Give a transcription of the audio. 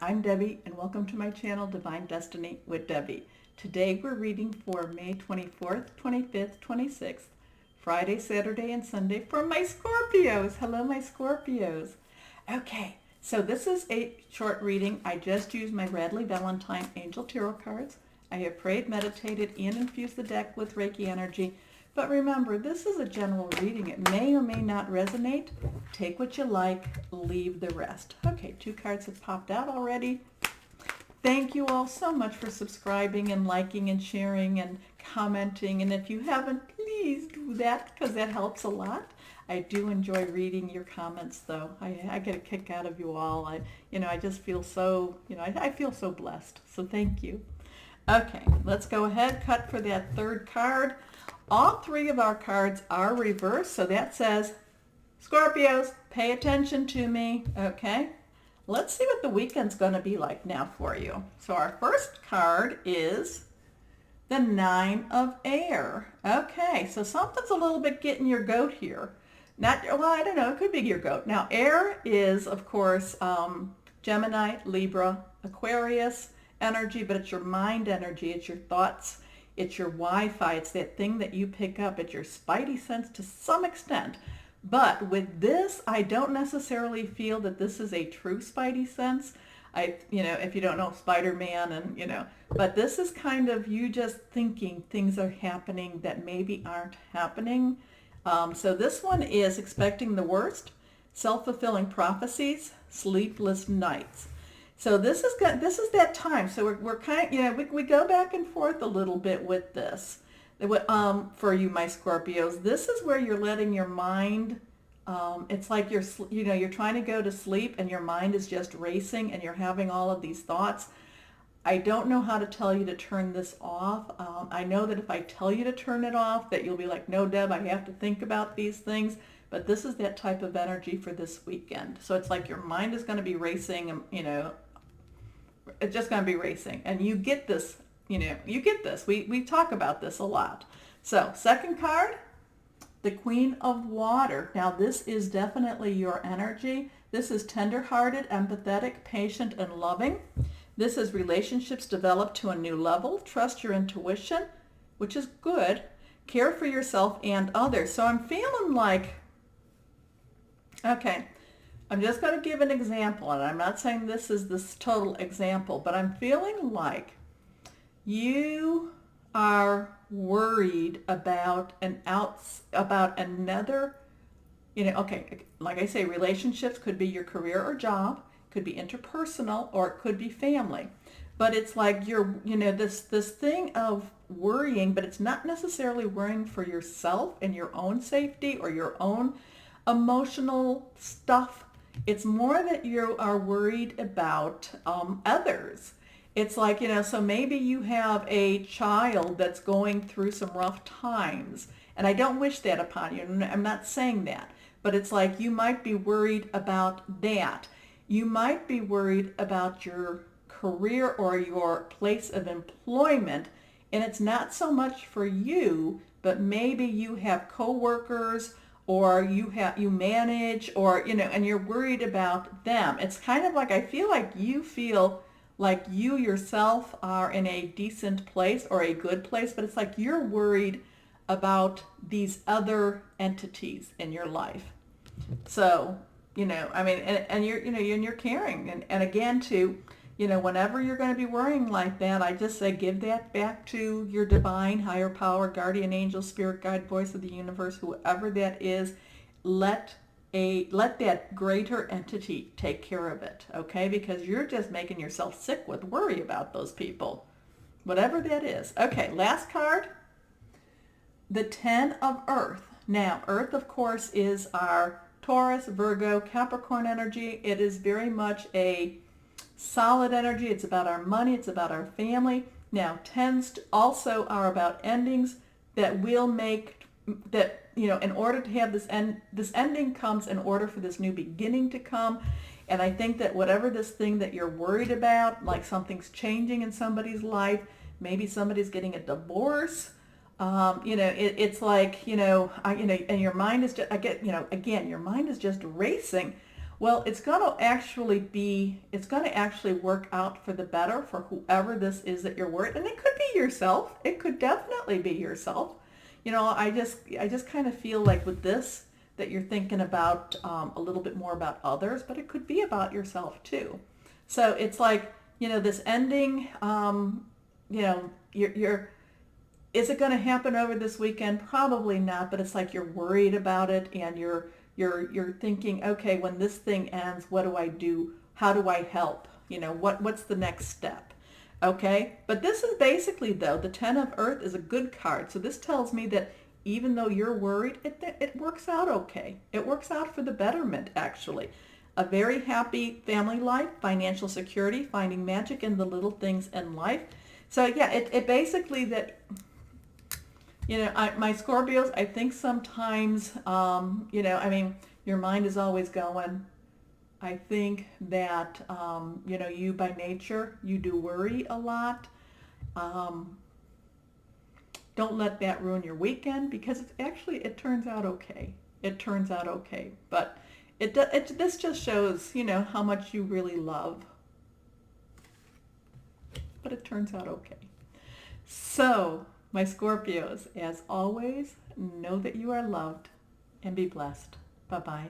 I'm Debbie, and welcome to my channel, Divine Destiny with Debbie. Today we're reading for May 24th, 25th, 26th, Friday, Saturday, and Sunday for my Scorpios. Hello, my Scorpios. Okay, so this is a short reading. I just used my Radley Valentine Angel Tarot cards. I have prayed, meditated, and infused the deck with Reiki energy. But remember, this is a general reading. It may or may not resonate. Take what you like, leave the rest. Okay, 2 cards have popped out already. Thank you all so much for subscribing and liking and sharing and commenting. And if you haven't, please do that because that helps a lot. I do enjoy reading your comments, though. I get a kick out of you all. I just feel so, I feel so blessed. So thank you. Okay, let's go ahead, cut for that third card. All 3 of our cards are reversed, so that says, Scorpios, pay attention to me, okay? Let's see what the weekend's going to be like now for you. So our first card is the 9 of Air. Okay, so something's a little bit getting your goat here. Well, I don't know, it could be your goat. Now, Air is, of course, Gemini, Libra, Aquarius energy, but it's your mind energy, it's your thoughts. It's your Wi-Fi. It's that thing that you pick up. It's your spidey sense to some extent. But with this, I don't necessarily feel that this is a true spidey sense. If you don't know Spider-Man but this is kind of you just thinking things are happening that maybe aren't happening. So this one is expecting the worst, self-fulfilling prophecies, sleepless nights. So this is that time. So we're kind of, we go back and forth a little bit with this. For you, my Scorpios, this is where you're letting your mind, it's like you're trying to go to sleep and your mind is just racing and you're having all of these thoughts. I don't know how to tell you to turn this off. I know that if I tell you to turn it off, that you'll be like, no, Deb, I have to think about these things. But this is that type of energy for this weekend. So it's like your mind is going to be racing, it's just going to be racing. And you get this, you get this. We talk about this a lot. So second card, the Queen of Water. Now this is definitely your energy. This is tender-hearted, empathetic, patient, and loving. This is relationships developed to a new level. Trust your intuition, which is good. Care for yourself and others. So I'm feeling like, okay, I'm just going to give an example, and I'm not saying this is this total example, but I'm feeling like you are worried about another, okay, like I say, relationships could be your career or job, could be interpersonal, or it could be family. But it's like you're, this thing of worrying, but it's not necessarily worrying for yourself and your own safety or your own emotional stuff. It's more that you are worried about others. It's like, so maybe you have a child that's going through some rough times. And I don't wish that upon you. I'm not saying that. But it's like you might be worried about that. You might be worried about your career or your place of employment. And it's not so much for you, but maybe you have coworkers or you manage, or, and you're worried about them. It's kind of like, I feel like you yourself are in a decent place or a good place, but it's like you're worried about these other entities in your life. So, and you're caring. And again, too, whenever you're going to be worrying like that, I just say give that back to your divine higher power, guardian angel, spirit guide, voice of the universe, whoever that is. Let that greater entity take care of it, okay? Because you're just making yourself sick with worry about those people, whatever that is. Okay, last card, the 10 of Earth. Now, Earth, of course, is our Taurus, Virgo, Capricorn energy. It is very much a solid energy. It's about our money. It's about our family. Now, 10s also are about endings that will make that, in order to have this ending comes in order for this new beginning to come. And I think that whatever this thing that you're worried about, like something's changing in somebody's life, maybe somebody's getting a divorce, it's like, and your mind is just, again, your mind is just racing. Well, it's going to actually work out for the better for whoever this is that you're worried. And it could be yourself. It could definitely be yourself. I just kind of feel like with this that you're thinking about a little bit more about others, but it could be about yourself too. So it's like, this ending, you're is it going to happen over this weekend? Probably not, but it's like you're worried about it and you're thinking, okay, when this thing ends, what do I do? How do I help? What's the next step? Okay? But this is basically, though, the Ten of Earth is a good card. So this tells me that even though you're worried, it works out okay. It works out for the betterment, actually. A very happy family life, financial security, finding magic in the little things in life. So yeah, it basically that, my Scorpios, I think sometimes, your mind is always going. I think that, you by nature, you do worry a lot. Don't let that ruin your weekend because it turns out okay. It turns out okay. But this just shows, how much you really love. But it turns out okay. So, my Scorpios, as always, know that you are loved and be blessed. Bye-bye.